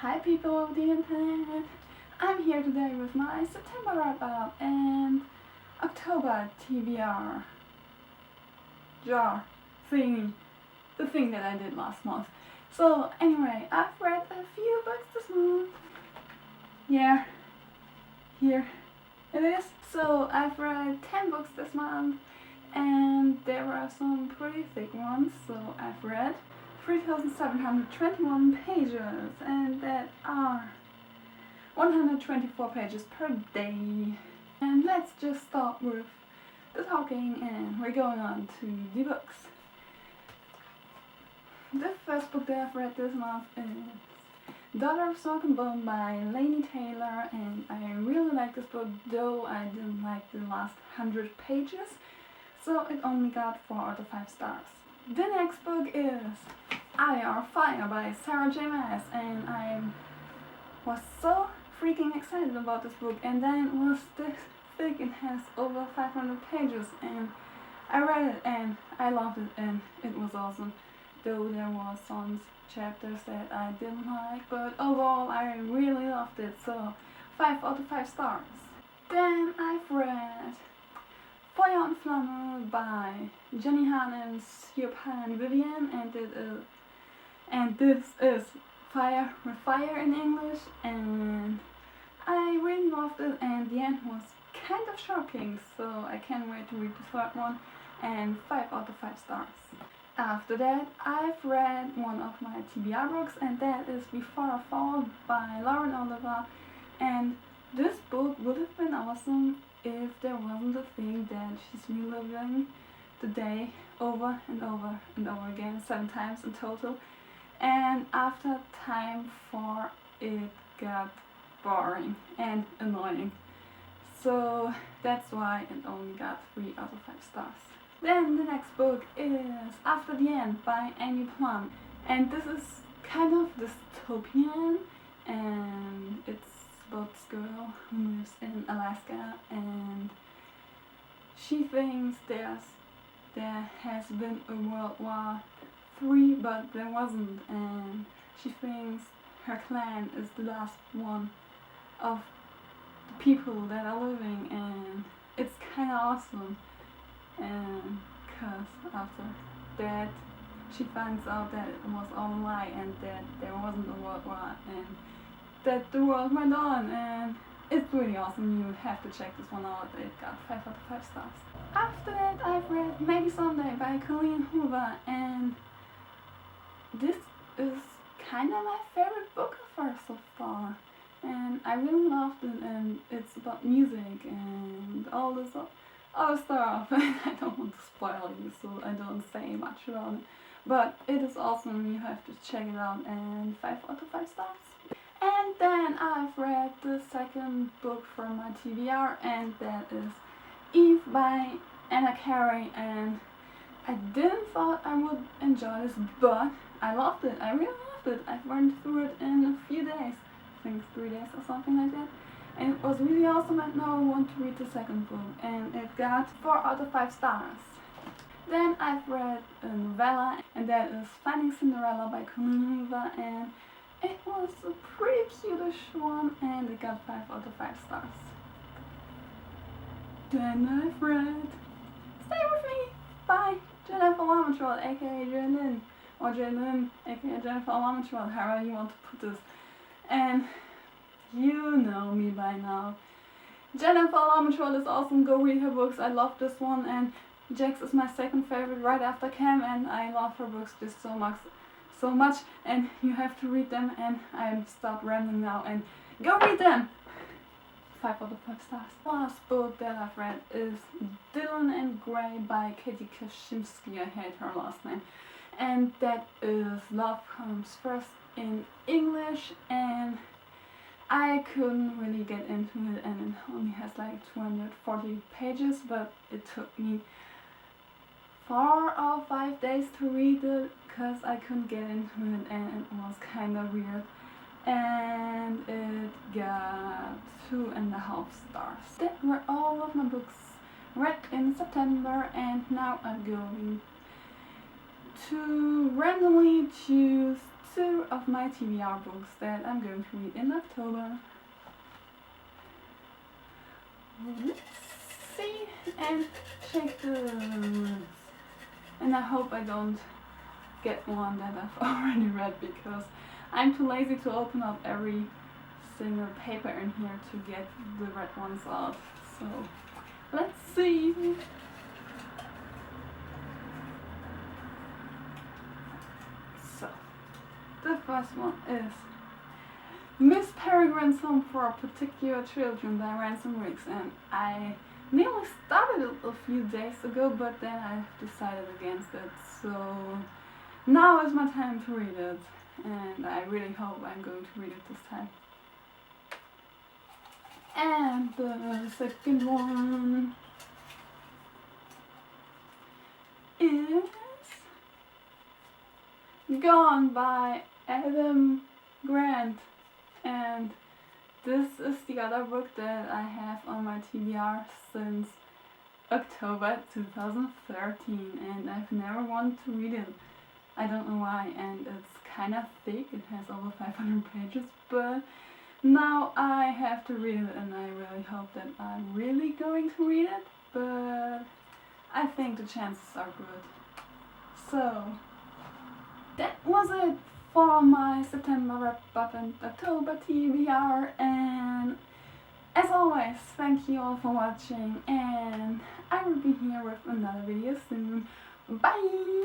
Hi people of the internet! I'm here today with my September wrap-up and October TBR jar thingy, the thing that I did last month. So anyway, I've read a few books this month. Yeah, here it is. So I've read 10 books this month and there were some pretty thick ones. So I've read 3,721 pages, and that are 124 pages per day. And let's just start with the talking and we're going on to the books. The first book that I've read this month is Daughter of Smoke and Bone by Laini Taylor, and I really like this book, though I didn't like the last 100 pages, so it only got 4 out of 5 stars. The next book is IR Fire by Sarah J. Maas, and I was so freaking excited about this book, and then it was this thick. It has over 500 pages, and I read it and I loved it and it was awesome, though there were some chapters that I didn't like, but overall I really loved it, so 5 out of 5 stars. Then I've read Feuer und Flamme by Jenny Han and Siobhan Vivian, and this is Fire with Fire in English, and I really loved it, and the end was kind of shocking, so I can't wait to read the third one, and 5 out of 5 stars. After that, I've read one of my TBR books, and that is Before I Fall by Lauren Oliver, and this book would have been awesome if there wasn't a thing that she's reliving the day over and over and over again, 7 times in total, and after time 4 it got boring and annoying, so that's why it only got 3 out of 5 stars. Then the next book is After the End by Amy Plum, and this is kind of dystopian, and it's about this girl who lives in Alaska, and she thinks there has been a World War III, but there wasn't, and she thinks her clan is the last one of the people that are living, and it's kind of awesome, and because after that she finds out that it was all a lie and that there wasn't a World War and that the world went on, and it's really awesome. You have to check this one out. It got 5 out of 5 stars. After that, I've read Maybe Someday by Colleen Hoover, and this is kind of my favorite book of hers so far, and I really loved it, and it's about music and all this other stuff, and I don't want to spoil you, so I don't say much about it, but it is awesome. You have to check it out, and 5 out of 5 stars. And then I've read the second book from my TBR, and that is Eve by Anna Carey, and I didn't thought I would enjoy this, but I loved it. I really loved it. I've run through it in a few days, I think 3 days or something like that, and it was really awesome, and now I want to read the second book, and it got 4 out of 5 stars. Then I've read a novella, and that is Finding Cinderella by Colleen Hoover, and it was a pretty cutish one, and it got 5 out of 5 stars. Then I've read Stay With Me by Jennifer Lamatrell, aka Jaylin, or Jaylin, aka Jennifer Lamatrell, however you want to put this. And you know me by now. Jennifer Lamatrell is awesome. Go read her books. I love this one, and Jax is my second favorite right after Cam, and I love her books just so much, and you have to read them, and I'm stop rambling now and go read them. 5 out of 5 stars. The last book that I've read is Dylan and Gray by Katie Kaczynski. I hate her last name, and that is Love Comes First in English, and I couldn't really get into it, and it only has like 240 pages, but it took me 4 or 5 days to read it because I couldn't get into it, and it was kind of weird, and it got 2.5 stars. That were all of my books read in September, and now I'm going to randomly choose 2 of my TBR books that I'm going to read in October. Let's see and check the list. And I hope I don't get one that I've already read, because I'm too lazy to open up every single paper in here to get the red ones out. So let's see. So the first one is Miss Peregrine's Home for Particular Children by Ransom Riggs, and I nearly started it a few days ago, but then I decided against it, so now is my time to read it, and I really hope I'm going to read it this time. And the second one is Gone by Adam Grant, and this is the other book that I have on my TBR since October 2013, and I've never wanted to read it. I don't know why, and it's kind of thick, it has over 500 pages, but now I have to read it, and I really hope that I'm really going to read it, but I think the chances are good. So that was it for my September wrap-up and October TBR, and as always, thank you all for watching, and I will be here with another video soon. Bye!